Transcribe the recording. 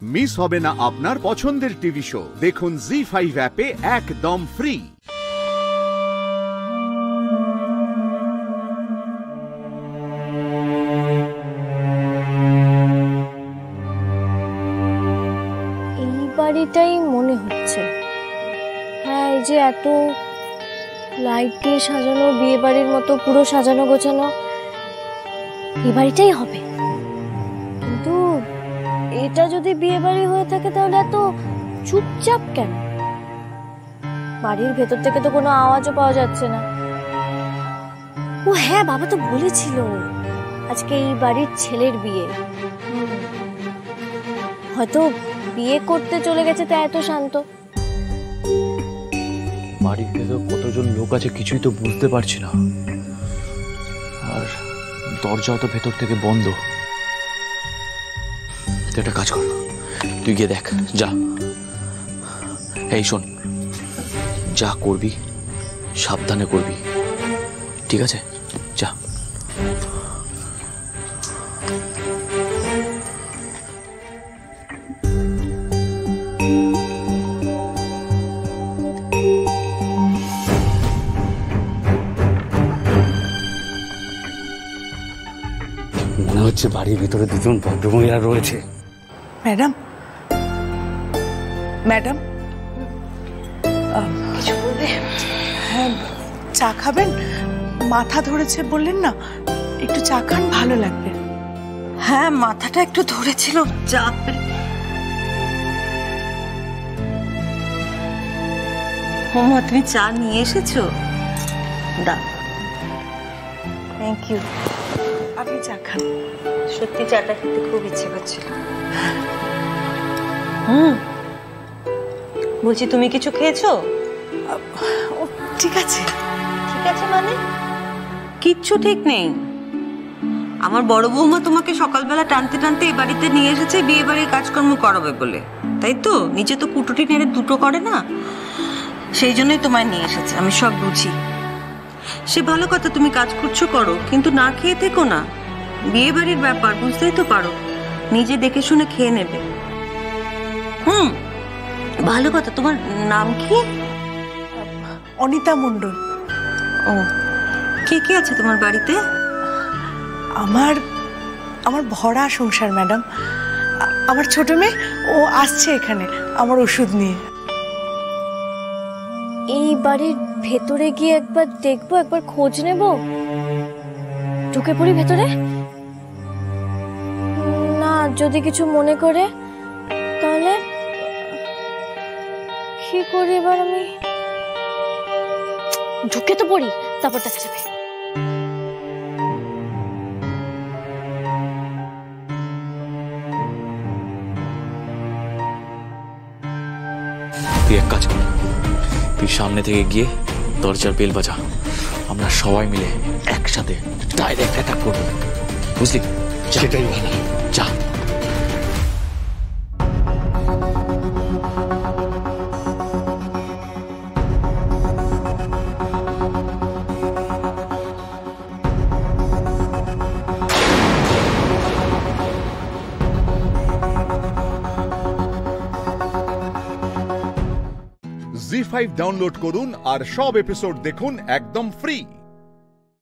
Miss হবে না আপনার পছন্দের টিভি শো। দেখুন জি5 অ্যাপে একদম ফ্রি। এই বাড়িটাই মনে হচ্ছে। হ্যাঁ, এই যে এত লাইট দিয়ে সাজানো, বিয়ে বাড়ির মতো পুরো সাজানো গোছানো, এই বাড়িটাই হবে। কিন্তু এটা যদি বিয়ে বাড়ি হয়ে থাকে তাহলে এত চুপচাপ কেন? বাড়ির ভেতর থেকে তো কোনো আওয়াজও পাওয়া যাচ্ছে না। ও হ্যাঁ, বাবা তো বলেছিল আজকে এই বাড়ির ছেলের বিয়ে। হয়তো বিয়ে করতে চলে গেছে তাই এত শান্ত। বাড়ির ভেতর কতজন লোক আছে কিছুই তো বুঝতে পারছি না, আর দরজাও তো ভেতর থেকে বন্ধ। তুই একটা কাজ কর, তুই গিয়ে দেখ, যা। এই শোন, যা করবি সাবধানে করবি, ঠিক আছে? যা। মনে হচ্ছে বাড়ির ভিতরে দুজন ভদ্রমহিলা রয়েছে। ম্যাডাম, ম্যাডাম, কিছু বলবে? হ্যাঁ, চা খাবেন? মাথা ধরেছে বললেন না, একটু চা খান, ভালো লাগবে। হ্যাঁ, মাথাটা একটু ধরেছিল। চা হোমা, তুমি চা নিয়ে এসেছো? দাও। Thank you. আপনি চা খান। সত্যি চাটা খেতে খুব ইচ্ছে করছিল। বলছি, তুমি কিছু খেয়েছো? ও ঠিক আছে। ঠিক আছে মানে? কিচ্ছু ঠিক নেই। আমার বড় বৌমা তোমাকে সকালবেলা টানতে টানতে এই বাড়িতে নিয়ে এসেছে বিয়ে বাড়ির কাজকর্ম করাবে বলে, তাই তো? নিচে তো কুটুটি নেড়ে দুটো করে না, সেই জন্যই তোমায় নিয়ে এসেছে। আমি সব বুঝি। সে ভালো কথা, তুমি কাজ করছো করো, কিন্তু না খেয়ে থেকো না। বিয়ে বাড়ির ব্যাপার, বুঝতেই তো পারো। নিজে দেখে শুনে খেয়ে নেবে। ভালো কথা। তোমার নাম কি? অনিতা মণ্ডল। ও, কে কে আছে তোমার বাড়িতে? আমার ভরা সংসার ম্যাডাম। আমার ছোট মেয়ে, ও আসছে এখানে আমার ওষুধ নিয়ে। এই বাড়ির ভেতরে গিয়ে একবার দেখবো, একবার খোঁজ নেব। ঢুকে পড়ি ভেতরে? না, যদি কিছু মনে করে তাহলে কি করি এবার? আমি ঢুকে তো পড়ি, তারপর দেখা যাবে। তুই এক কাজ কর, তুই সামনে থেকে গিয়ে দরজার বেল বাজা। আমরা সবাই মিলে একসাথে ডাইরেক্ট অ্যাটাক করবো, বুঝলি? সেটাই ভালো। যা। জি5 ডাউনলোড করুন আর সব এপিসোড দেখুন একদম ফ্রি।